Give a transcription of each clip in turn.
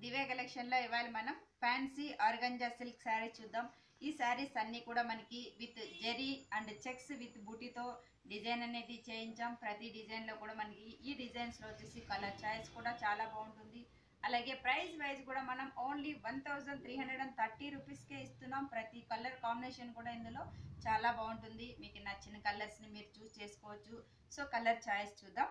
దివ్య collection లో ఇవాళ మనం ఫ్యాన్సీ ఆర్గంజా సిల్క్ శారీ చూద్దాం. ఈ శారీస్ అన్ని కూడా మనకి with zari and checks with బూటీతో డిజైన్ అనేది చేయించాం. ప్రతి డిజైన్ లో కూడా మనకి ఈ డిజైన్స్ లో వచ్చేసి కలర్ చాయిస్ కూడా చాలా బాగుంటుంది. అలాగే ప్రైస్ వైజ్ కూడా మనం ఓన్లీ 1330 రూపీస్కే ఇస్తున్నాం. ప్రతి కలర్ కాంబినేషన్ కూడా ఇందులో చాలా బాగుంటుంది. మీకు నచ్చిన కలర్స్ ని మీరు చూస్ చేసుకోవచ్చు. సో కలర్ చాయిస్ చూద్దాం.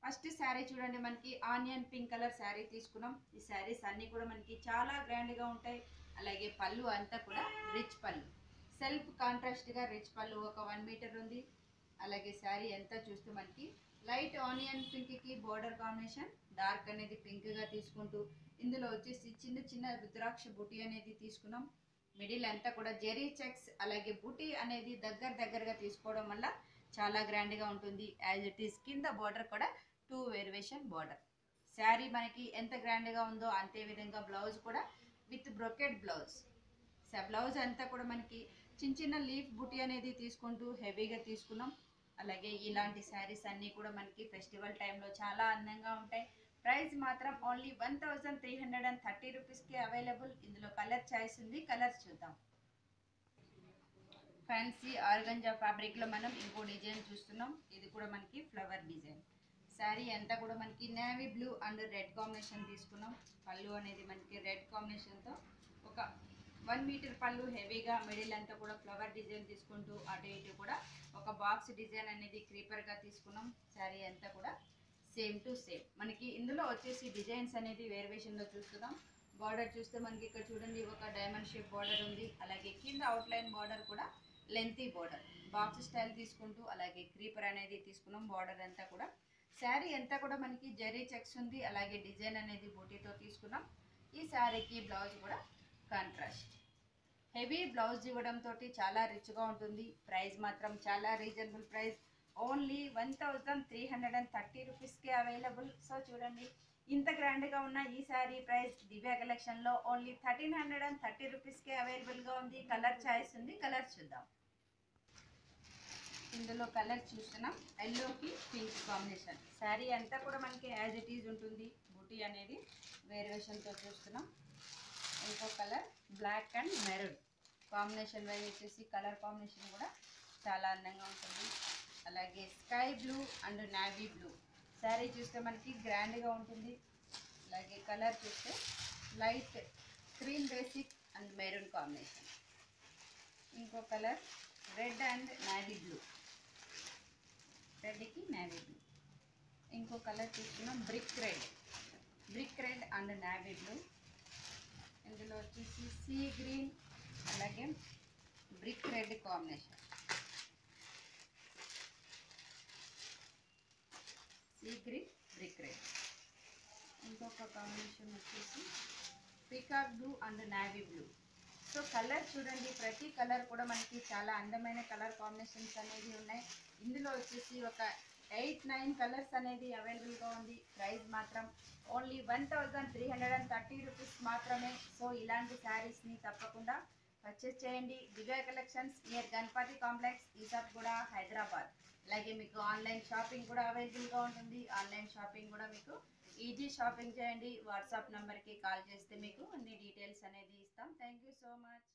ఫస్ట్ శారీ చూడండి, మనకి ఆనియన్ పింక్ కలర్ శారీ తీసుకున్నాం. ఈ శారీస్ అన్ని కూడా మనకి చాలా గ్రాండ్ గా ఉంటాయి. అలాగే పళ్ళు అంతా కూడా రిచ్ పళ్ళు, సెల్ఫ్ కాంట్రాస్ట్ గా రిచ్ పళ్ళు ఒక 1 మీటర్ ఉంది. అలాగే శారీ అంతా చూస్తూ మనకి లైట్ ఆనియన్ పింక్ కి బోర్డర్ కాంబినేషన్, డార్క్ అనేది పింక్ గా తీసుకుంటూ ఇందులో వచ్చేసి చిన్న చిన్న రుద్రాక్ష బుటీ అనేది తీసుకున్నాం. మిడిల్ అంతా కూడా జెరీ చెక్స్ అలాగే బుటీ అనేది దగ్గరగా తీసుకోవడం వల్ల చాలా గ్రాండ్ గా ఉంటుంది. యాజ్ ఇట్ ఈస్ కింద బోర్డర్ కూడా 2 వేరియేషన్ బోర్డర్. శారీ మనకి ఎంత గ్రాండ్ గా ఉందో అంతే విధంగా బ్లౌజ్ కూడా విత్ బ్రొకెట్ బ్లౌజ్. బ్లౌజ్ అంతా కూడా మనకి చిన్న లీఫ్ బుటీ అనేది తీసుకుంటూ హెవీగా తీసుకున్నాం. అలాగే ఇలాంటి శారీస్ అన్నీ కూడా మనకి ఫెస్టివల్ టైంలో చాలా అందంగా ఉంటాయి. ప్రైస్ మాత్రం ఓన్లీ 1330 రూపీస్కి అవైలబుల్. ఇందులో కలర్ చాయిస్ ఉంది, కలర్స్ చూద్దాం. ఫ్యాన్సీ ఆర్గంజా ఫ్యాబ్రిక్ లో మనం ఇంకో డిజైన్ చూస్తున్నాం. ఇది కూడా మనకి ఫ్లవర్ డిజైన్. శారీ అంతా కూడా మనకి navy blue and red combination తీసుకున్నాం. పళ్ళు అనేది మనకి రెడ్ కాంబినేషన్తో ఒక 1 మీటర్ పళ్ళు హెవీగా, మిడిల్ అంతా కూడా ఫ్లవర్ డిజైన్ తీసుకుంటూ అటు ఇటు కూడా ఒక బాక్స్ డిజైన్ అనేది క్రీపర్గా తీసుకున్నాం. శారీ అంతా కూడా సేమ్ టు సేమ్. మనకి ఇందులో వచ్చేసి డిజైన్స్ అనేది వేరియేషన్లో చూస్తున్నాం. బార్డర్ చూస్తే మనకి ఇక్కడ చూడండి ఒక డైమండ్ షేప్ బార్డర్ ఉంది. అలాగే కింద అవుట్లైన్ బార్డర్ కూడా లెంతీ బార్డర్, బాక్స్ స్టైల్ తీసుకుంటూ అలాగే క్రీపర్ అనేది తీసుకున్నాం. బార్డర్ అంతా కూడా శారీ అంతా కూడా మనకి జరీ చెక్స్ ఉంది. అలాగే డిజైన్ అనేది బూటీతో తీసుకున్నాం. ఈ శారీకి బ్లౌజ్ కూడా కాంట్రాస్ట్ హెవీ బ్లౌజ్ ఇవ్వడంతో చాలా రిచ్గా ఉంటుంది. ప్రైస్ మాత్రం చాలా రీజనబుల్ ప్రైస్, ఓన్లీ 1330 రూపీస్కే అవైలబుల్. సో చూడండి, ఇంత గ్రాండ్గా ఉన్న ఈ శారీ ప్రైస్ దివ్య కలెక్షన్లో ఓన్లీ 1330 రూపీస్కే అవైలబుల్గా ఉంది. కలర్ చాయిస్ ఉంది, కలర్ చూద్దాం. ఇందులో కలర్ చూస్తున్నాం, ఎల్లోకి పింక్ కాంబినేషన్. శారీ అంతా కూడా మనకి యాజ్ ఇట్ ఈజ్ ఉంటుంది. బూటీ అనేది వేరియేషన్తో చూస్తున్నాం. ఇంకో colour black and maroon combination wise వచ్చేసి కలర్ కాంబినేషన్ కూడా చాలా అందంగా ఉంటుంది. అలాగే sky blue and navy blue. Sari చూస్తే మనకి గ్రాండ్గా ఉంటుంది. అలాగే కలర్ చూస్తే light cream basic and maroon combination. ఇంకో colour red and navy blue, రెడ్కి నావీ బ్లూ. ఇంకో కలర్ తీసుకున్నాం brick red and navy blue. ఇందులో వచ్చేసి సీ గ్రీన్ అలాగే brick red combination. Sea green brick red. ఇంకొక కాంబినేషన్ వచ్చేసి peacock blue and navy blue. So colour చూడండి, ప్రతి కలర్ కూడా మనకి చాలా అందమైన కలర్ కాంబినేషన్స్ అనేవి ఉన్నాయి. ఇందులో వచ్చేసి ఒక 8-9 కలర్స్ అనేది అవైలబుల్గా ఉంది. ప్రైస్ మాత్రం ఓన్లీ 1330 రూపీస్ మాత్రమే. సో ఇలాంటి శారీస్ని తప్పకుండా పర్చేస్ చేయండి. Divya collections near Ganapati complex, ఈసాబ్గూడ, హైదరాబాద్. అలాగే మీకు ఆన్లైన్ షాపింగ్ కూడా అవైలబుల్గా ఉంటుంది. ఆన్లైన్ షాపింగ్ కూడా మీకు ఈజీ షాపింగ్ చేయండి. వాట్సాప్ నెంబర్కి కాల్ చేస్తే మీకు అన్ని డీటెయిల్స్ అనేది ఇస్తాం. Thank you so much.